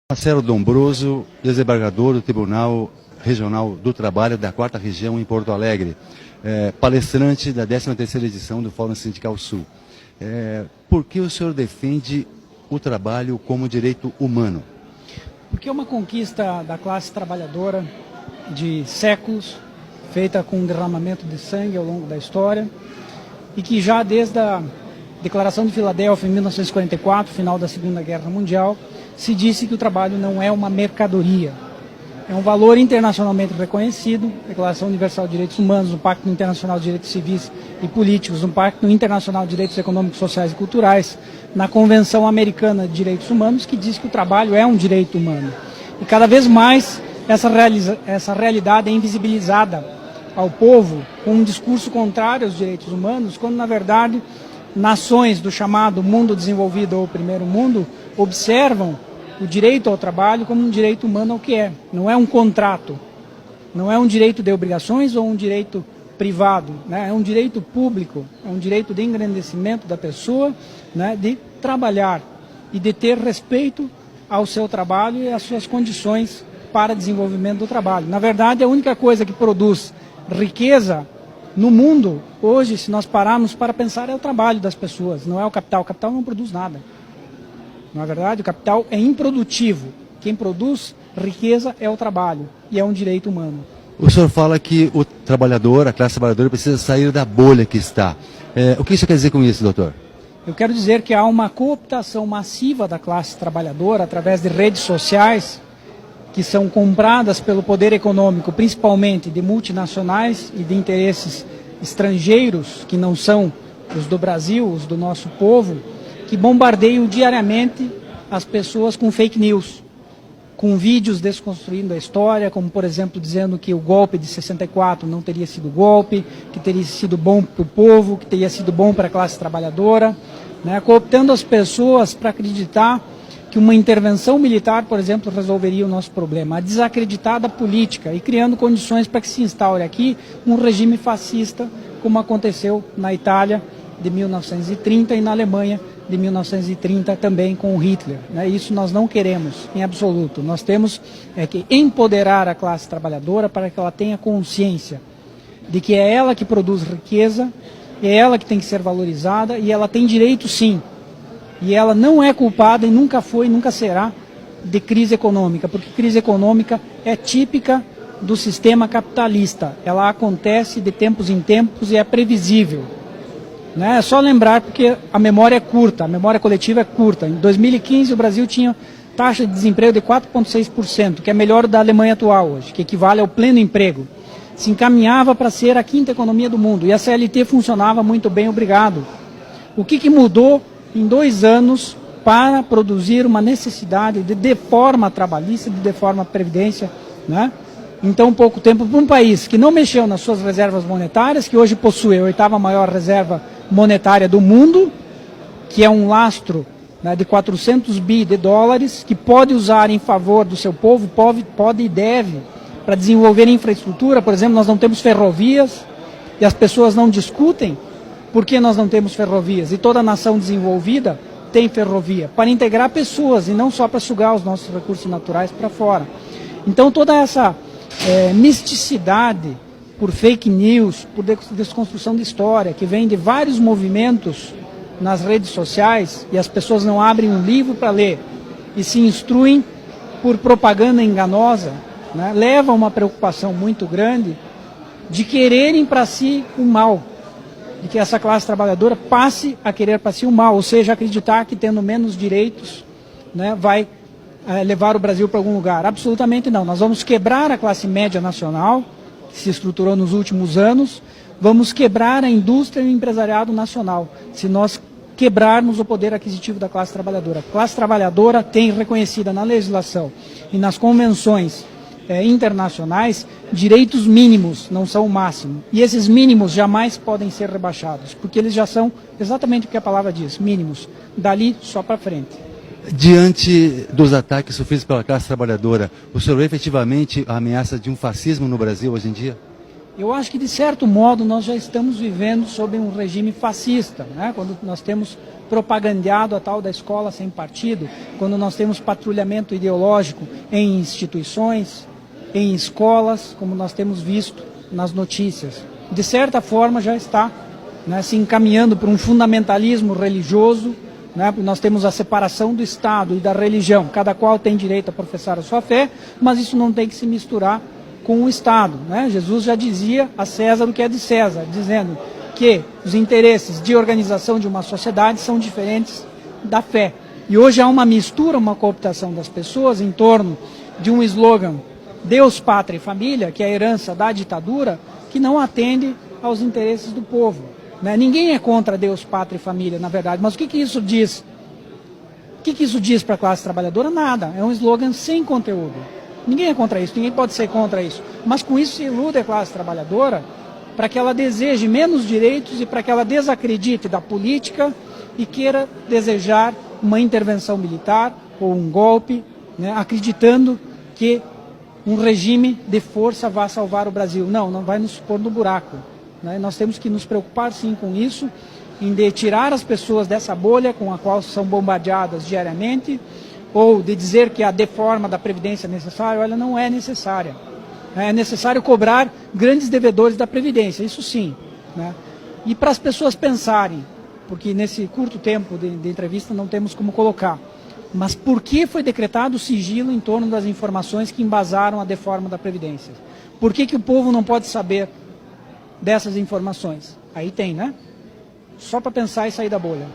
Marcelo Dombroso, desembargador do Tribunal Regional do Trabalho da 4ª Região em Porto Alegre, palestrante da 13ª edição do Fórum Sindical Sul. Por que o senhor defende o trabalho como direito humano? Porque é uma conquista da classe trabalhadora de séculos, feita com um derramamento de sangue ao longo da história, e que já desde a Declaração de Filadélfia, em 1944, final da Segunda Guerra Mundial, se disse que o trabalho não é uma mercadoria. É um valor internacionalmente reconhecido, Declaração Universal de Direitos Humanos, o Pacto Internacional de Direitos Civis e Políticos, o Pacto Internacional de Direitos Econômicos, Sociais e Culturais, na Convenção Americana de Direitos Humanos, que diz que o trabalho é um direito humano. E cada vez mais essa realidade é invisibilizada ao povo com um discurso contrário aos direitos humanos, quando na verdade nações do chamado mundo desenvolvido ou primeiro mundo observam o direito ao trabalho como um direito humano ao que é. Não é um contrato, não é um direito de obrigações ou um direito privado, né? É um direito público, é um direito de engrandecimento da pessoa, né? De trabalhar e de ter respeito ao seu trabalho e às suas condições para desenvolvimento do trabalho. Na verdade, a única coisa que produz riqueza no mundo, hoje, se nós pararmos para pensar, é o trabalho das pessoas, não é o capital. O capital não produz nada. Na verdade, o capital é improdutivo. Quem produz riqueza é o trabalho e é um direito humano. O senhor fala que o trabalhador, a classe trabalhadora, precisa sair da bolha que está. O que isso quer dizer com isso, doutor? Eu quero dizer que há uma cooptação massiva da classe trabalhadora através de redes sociais que são compradas pelo poder econômico, principalmente de multinacionais e de interesses estrangeiros, que não são os do Brasil, os do nosso povo, que bombardeiam diariamente as pessoas com fake news, com vídeos desconstruindo a história, como por exemplo dizendo que o golpe de 64 não teria sido golpe, que teria sido bom para o povo, que teria sido bom para a classe trabalhadora, né, cooptando as pessoas para acreditar que uma intervenção militar, por exemplo, resolveria o nosso problema, a desacreditada política e criando condições para que se instaure aqui um regime fascista, como aconteceu na Itália de 1930 e na Alemanha de 1930 também com o Hitler, né? Isso nós não queremos em absoluto. Nós temos que empoderar a classe trabalhadora para que ela tenha consciência de que é ela que produz riqueza, é ela que tem que ser valorizada e ela tem direito sim. E ela não é culpada e nunca foi, nunca será de crise econômica, porque crise econômica é típica do sistema capitalista. Ela acontece de tempos em tempos e é previsível. É só lembrar porque a memória é curta, a memória coletiva é curta. Em 2015 o Brasil tinha taxa de desemprego de 4,6%, que é melhor da Alemanha atual hoje, que equivale ao pleno emprego. Se encaminhava para ser a 5ª economia do mundo e a CLT funcionava muito bem, obrigado. O que mudou em 2 anos para produzir uma necessidade de deforma trabalhista, de deforma previdência, né? Em tão pouco tempo, para um país que não mexeu nas suas reservas monetárias, que hoje possui a 8ª maior reserva monetária do mundo, que é um lastro, né, de 400 bi de dólares, que pode usar em favor do seu povo, pode e deve, para desenvolver infraestrutura. Por exemplo, nós não temos ferrovias e as pessoas não discutem por que nós não temos ferrovias. E toda nação desenvolvida tem ferrovia, para integrar pessoas e não só para sugar os nossos recursos naturais para fora. Então toda essa misticidade por fake news, por desconstrução de história, que vem de vários movimentos nas redes sociais, e as pessoas não abrem um livro para ler e se instruem por propaganda enganosa, né, leva a uma preocupação muito grande de quererem para si o mal, de que essa classe trabalhadora passe a querer para si o mal, ou seja, acreditar que tendo menos direitos, né, vai levar o Brasil para algum lugar. Absolutamente não. Nós vamos quebrar a classe média nacional, que se estruturou nos últimos anos, vamos quebrar a indústria e o empresariado nacional, se nós quebrarmos o poder aquisitivo da classe trabalhadora. A classe trabalhadora tem reconhecida na legislação e nas convenções internacionais direitos mínimos, não são o máximo. E esses mínimos jamais podem ser rebaixados, porque eles já são exatamente o que a palavra diz, mínimos, dali só para frente. Diante dos ataques sofridos pela classe trabalhadora, o senhor vê efetivamente a ameaça de um fascismo no Brasil hoje em dia? Eu acho que, de certo modo, nós já estamos vivendo sob um regime fascista, né? Quando nós temos propagandeado a tal da escola sem partido, quando nós temos patrulhamento ideológico em instituições, em escolas, como nós temos visto nas notícias. De certa forma já está, né, se encaminhando para um fundamentalismo religioso, né, nós temos a separação do Estado e da religião, cada qual tem direito a professar a sua fé, mas isso não tem que se misturar com o Estado, né? Jesus já dizia a César o que é de César, dizendo que os interesses de organização de uma sociedade são diferentes da fé. E hoje há uma mistura, uma cooptação das pessoas em torno de um slogan Deus, Pátria e Família, que é a herança da ditadura, que não atende aos interesses do povo, né? Ninguém é contra Deus, Pátria e Família, na verdade, mas o que isso diz? O que isso diz para a classe trabalhadora? Nada, é um slogan sem conteúdo. Ninguém é contra isso, ninguém pode ser contra isso, mas com isso se ilude a classe trabalhadora para que ela deseje menos direitos e para que ela desacredite da política e queira desejar uma intervenção militar ou um golpe, né, acreditando que um regime de força vai salvar o Brasil. Não, não vai nos pôr no buraco, né? Nós temos que nos preocupar sim com isso, em de tirar as pessoas dessa bolha com a qual são bombardeadas diariamente, ou de dizer que a deforma da Previdência é necessária. Olha, não é necessária. É necessário cobrar grandes devedores da Previdência, isso sim, né? E para as pessoas pensarem, porque nesse curto tempo de entrevista não temos como colocar, mas por que foi decretado o sigilo em torno das informações que embasaram a deforma da Previdência? Por que o povo não pode saber dessas informações? Aí tem, né? Só para pensar e sair da bolha.